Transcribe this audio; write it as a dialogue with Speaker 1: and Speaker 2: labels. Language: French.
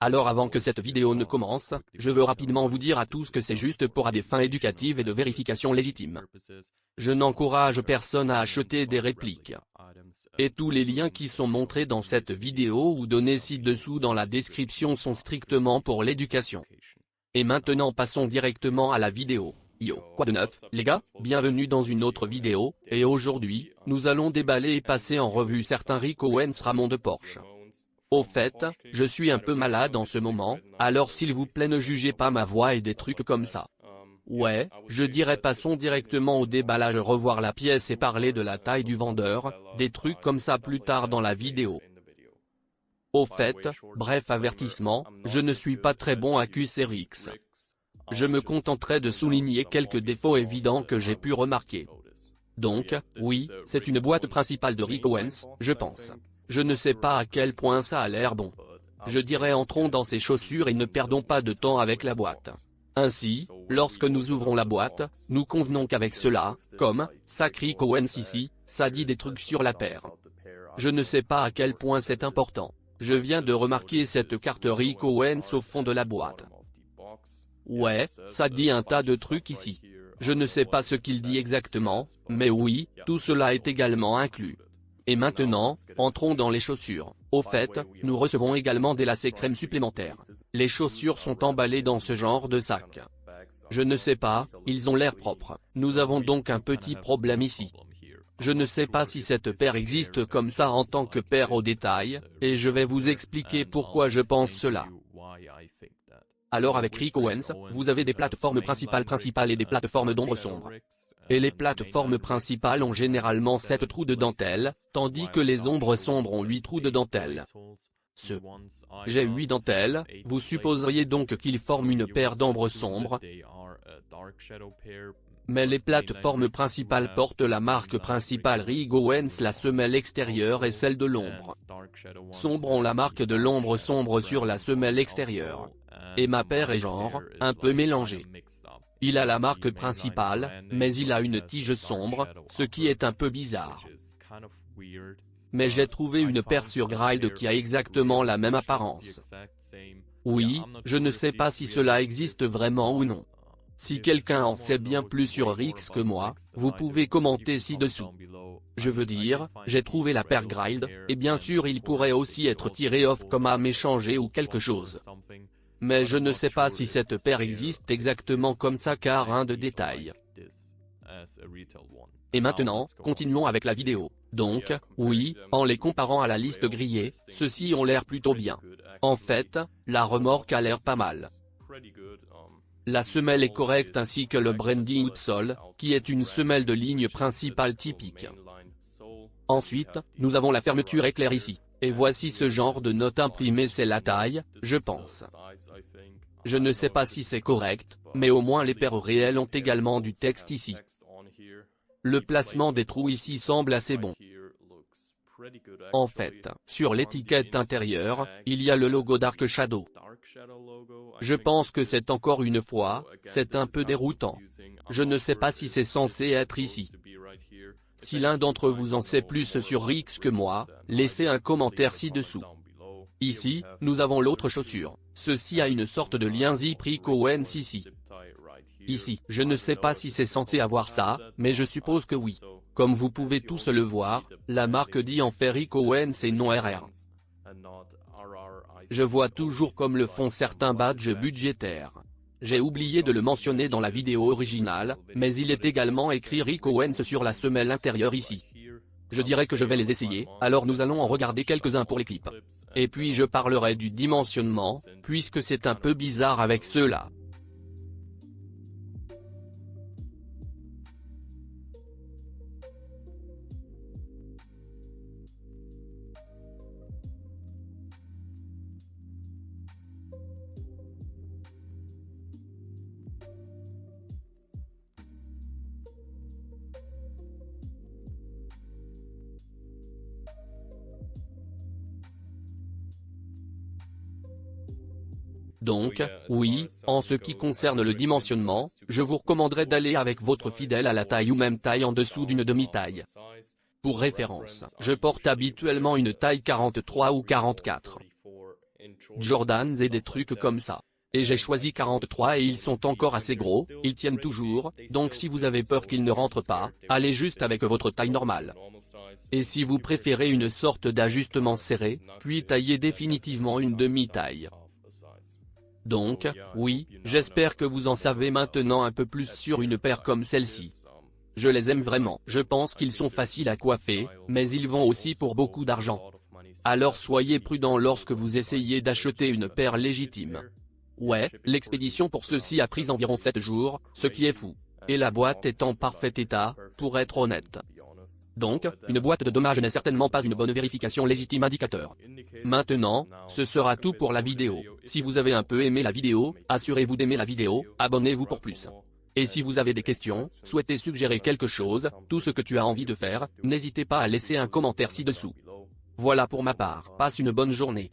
Speaker 1: Alors avant que cette vidéo ne commence, je veux rapidement vous dire à tous que c'est juste pour des fins éducatives et de vérification légitime. Je n'encourage personne à acheter des répliques. Et tous les liens qui sont montrés dans cette vidéo ou donnés ci-dessous dans la description sont strictement pour l'éducation. Et maintenant passons directement à la vidéo. Yo, quoi de neuf, les gars? Bienvenue dans une autre vidéo, et aujourd'hui, nous allons déballer et passer en revue certains Rick Owens Ramon de Porsche. Au fait, je suis un peu malade en ce moment, alors s'il vous plaît ne jugez pas ma voix et des trucs comme ça. Ouais, je dirais passons directement au déballage, revoir la pièce et parler de la taille du vendeur, des trucs comme ça plus tard dans la vidéo. Au fait, bref avertissement, je ne suis pas très bon à QCRX. Je me contenterai de souligner quelques défauts évidents que j'ai pu remarquer. Donc, oui, c'est une boîte principale de Rick Owens, je pense. Je ne sais pas à quel point ça a l'air bon. Je dirais entrons dans ces chaussures et ne perdons pas de temps avec la boîte. Ainsi, lorsque nous ouvrons la boîte, nous convenons qu'avec cela, comme, sac Rick Owens ici, ça dit des trucs sur la paire. Je ne sais pas à quel point c'est important. Je viens de remarquer cette carte Rick Owens au fond de la boîte. Ouais, ça dit un tas de trucs ici. Je ne sais pas ce qu'il dit exactement, mais oui, tout cela est également inclus. Et maintenant, entrons dans les chaussures. Au fait, nous recevons également des lacets crème supplémentaires. Les chaussures sont emballées dans ce genre de sac. Je ne sais pas, ils ont l'air propres. Nous avons donc un petit problème ici. Je ne sais pas si cette paire existe comme ça en tant que paire au détail, et je vais vous expliquer pourquoi je pense cela. Alors avec Rick Owens, vous avez des plateformes principales et des plateformes d'ombre sombre. Et les plateformes principales ont généralement 7 trous de dentelle, tandis que les ombres sombres ont 8 trous de dentelle. J'ai 8 dentelles, vous supposeriez donc qu'ils forment une paire d'ombres sombres. Mais les plateformes principales portent la marque principale Rick Owens, la semelle extérieure et celle de l'ombre sombre ont la marque de l'ombre sombre sur la semelle extérieure. Et ma paire est genre, un peu mélangée. Il a la marque principale, mais il a une tige sombre, ce qui est un peu bizarre. Mais j'ai trouvé une paire sur Gride qui a exactement la même apparence. Oui, je ne sais pas si cela existe vraiment ou non. Si quelqu'un en sait bien plus sur Rix que moi, vous pouvez commenter ci-dessous. Je veux dire, j'ai trouvé la paire Gride, et bien sûr il pourrait aussi être tiré off comme âme échangée ou quelque chose. Mais je ne sais pas si cette paire existe exactement comme ça car un de détail. Et maintenant, continuons avec la vidéo. Donc, oui, en les comparant à la liste grillée, ceux-ci ont l'air plutôt bien. En fait, la remorque a l'air pas mal. La semelle est correcte ainsi que le branding outsole, qui est une semelle de ligne principale typique. Ensuite, nous avons la fermeture éclair ici. Et voici ce genre de note imprimée, c'est la taille, je pense. Je ne sais pas si c'est correct, mais au moins les paires réelles ont également du texte ici. Le placement des trous ici semble assez bon. En fait, sur l'étiquette intérieure, il y a le logo Dark Shadow. Je pense que c'est encore une fois, c'est un peu déroutant. Je ne sais pas si c'est censé être ici. Si l'un d'entre vous en sait plus sur Rix que moi, laissez un commentaire ci-dessous. Ici, nous avons l'autre chaussure. Ceci a une sorte de lien zip Rick Owens ici. Ici, je ne sais pas si c'est censé avoir ça, mais je suppose que oui. Comme vous pouvez tous le voir, la marque dit en fait Rick Owens et non RR. Je vois toujours comme le font certains badges budgétaires. J'ai oublié de le mentionner dans la vidéo originale, mais il est également écrit Rick Owens sur la semelle intérieure ici. Je dirais que je vais les essayer, alors nous allons en regarder quelques-uns pour les clips. Et puis je parlerai du dimensionnement, puisque c'est un peu bizarre avec ceux-là. Donc, oui, en ce qui concerne le dimensionnement, je vous recommanderais d'aller avec votre fidèle à la taille ou même taille en dessous d'une demi-taille. Pour référence, je porte habituellement une taille 43 ou 44. Jordans et des trucs comme ça. Et j'ai choisi 43 et ils sont encore assez gros, ils tiennent toujours, donc si vous avez peur qu'ils ne rentrent pas, allez juste avec votre taille normale. Et si vous préférez une sorte d'ajustement serré, puis taillez définitivement une demi-taille. Donc, oui, j'espère que vous en savez maintenant un peu plus sur une paire comme celle-ci. Je les aime vraiment. Je pense qu'ils sont faciles à coiffer, mais ils vont aussi pour beaucoup d'argent. Alors soyez prudents lorsque vous essayez d'acheter une paire légitime. Ouais, l'expédition pour ceux-ci a pris environ 7 jours, ce qui est fou. Et la boîte est en parfait état, pour être honnête. Donc, une boîte de dommages n'est certainement pas une bonne vérification légitime indicateur. Maintenant, ce sera tout pour la vidéo. Si vous avez un peu aimé la vidéo, assurez-vous d'aimer la vidéo, abonnez-vous pour plus. Et si vous avez des questions, souhaitez suggérer quelque chose, tout ce que tu as envie de faire, n'hésitez pas à laisser un commentaire ci-dessous. Voilà pour ma part, passe une bonne journée.